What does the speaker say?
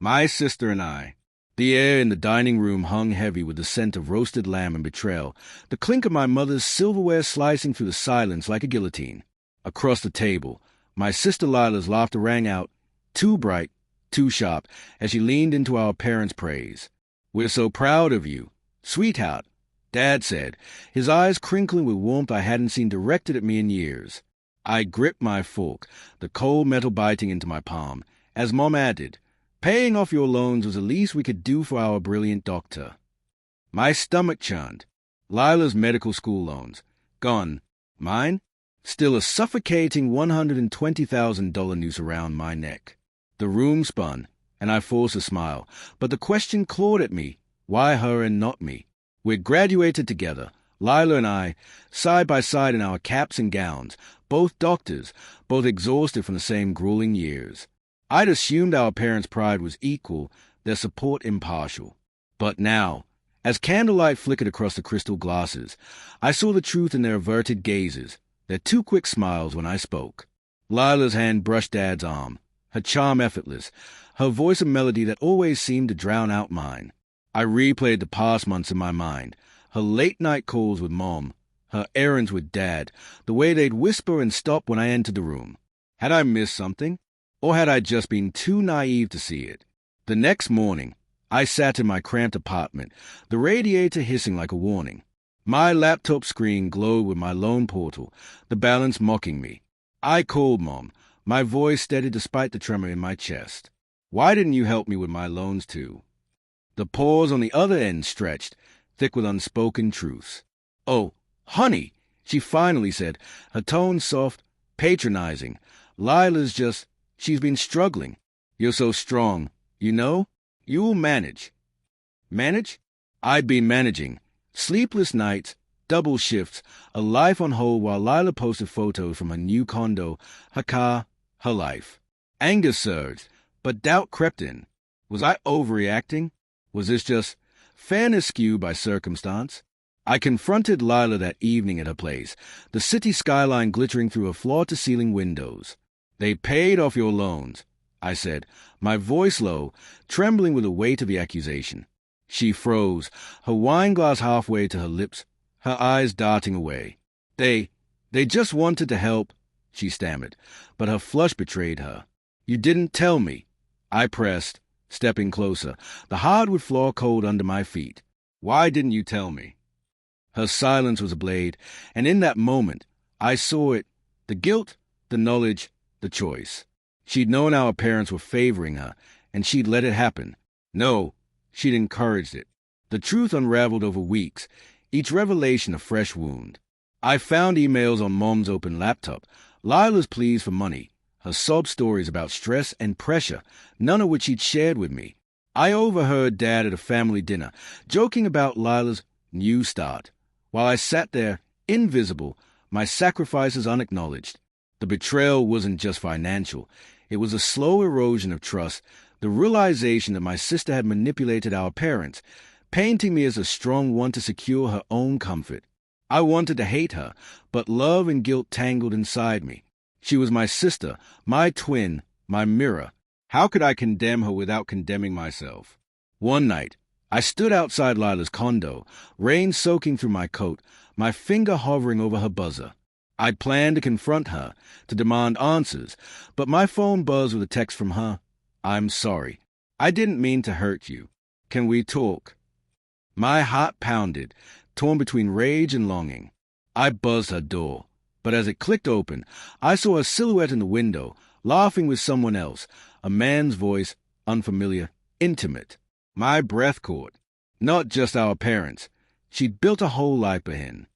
My sister and I. The air in the dining room hung heavy with the scent of roasted lamb and betrayal, the clink of my mother's silverware slicing through the silence like a guillotine. Across the table, my sister Lila's laughter rang out, too bright, too sharp, as she leaned into our parents' praise. "We're so proud of you. Sweetheart," Dad said, his eyes crinkling with warmth I hadn't seen directed at me in years. I gripped my fork, the cold metal biting into my palm, as Mom added, "Paying off your loans was the least we could do for our brilliant doctor." My stomach churned. Lila's medical school loans. Gone. Mine? Still a suffocating $120,000 noose around my neck. The room spun, and I forced a smile, but the question clawed at me, why her and not me? We'd graduated together, Lila and I, side by side in our caps and gowns, both doctors, both exhausted from the same grueling years. I'd assumed our parents' pride was equal, their support impartial. But now, as candlelight flickered across the crystal glasses, I saw the truth in their averted gazes, their too quick smiles when I spoke. Lila's hand brushed Dad's arm, her charm effortless, her voice a melody that always seemed to drown out mine. I replayed the past months in my mind, her late-night calls with Mom, her errands with Dad, the way they'd whisper and stop when I entered the room. Had I missed something? Or had I just been too naive to see it? The next morning, I sat in my cramped apartment, the radiator hissing like a warning. My laptop screen glowed with my loan portal, the balance mocking me. I called Mom, my voice steady despite the tremor in my chest. "Why didn't you help me with my loans too?" The pause on the other end stretched, thick with unspoken truths. "Oh, honey," she finally said, her tone soft, patronizing. She's been struggling. You're so strong. You know? You'll manage." Manage? I'd been managing. Sleepless nights, double shifts, a life on hold while Lila posted photos from her new condo, her car, her life. Anger surged, but doubt crept in. Was I overreacting? Was this just fairness skewed by circumstance? I confronted Lila that evening at her place, the city skyline glittering through her floor-to-ceiling windows. "They paid off your loans," I said, my voice low, trembling with the weight of the accusation. She froze, her wine glass halfway to her lips, her eyes darting away. They just wanted to help," she stammered, but her flush betrayed her. "You didn't tell me." I pressed, stepping closer, the hardwood floor cold under my feet. "Why didn't you tell me?" Her silence was a blade, and in that moment, I saw it, the guilt, the knowledge, the choice. She'd known our parents were favoring her, and she'd let it happen. No, she'd encouraged it. The truth unraveled over weeks, each revelation a fresh wound. I found emails on Mom's open laptop, Lila's pleas for money, her sob stories about stress and pressure, none of which he'd shared with me. I overheard Dad at a family dinner, joking about Lila's new start, while I sat there, invisible, my sacrifices unacknowledged. The betrayal wasn't just financial. It was a slow erosion of trust, the realization that my sister had manipulated our parents, painting me as a strong one to secure her own comfort. I wanted to hate her, but love and guilt tangled inside me. She was my sister, my twin, my mirror. How could I condemn her without condemning myself? One night, I stood outside Lila's condo, rain soaking through my coat, my finger hovering over her buzzer. I planned to confront her, to demand answers, but my phone buzzed with a text from her. "I'm sorry. I didn't mean to hurt you. Can we talk?" My heart pounded, torn between rage and longing. I buzzed her door, but as it clicked open, I saw a silhouette in the window, laughing with someone else, a man's voice, unfamiliar, intimate. My breath caught. Not just our parents. She'd built a whole life for him.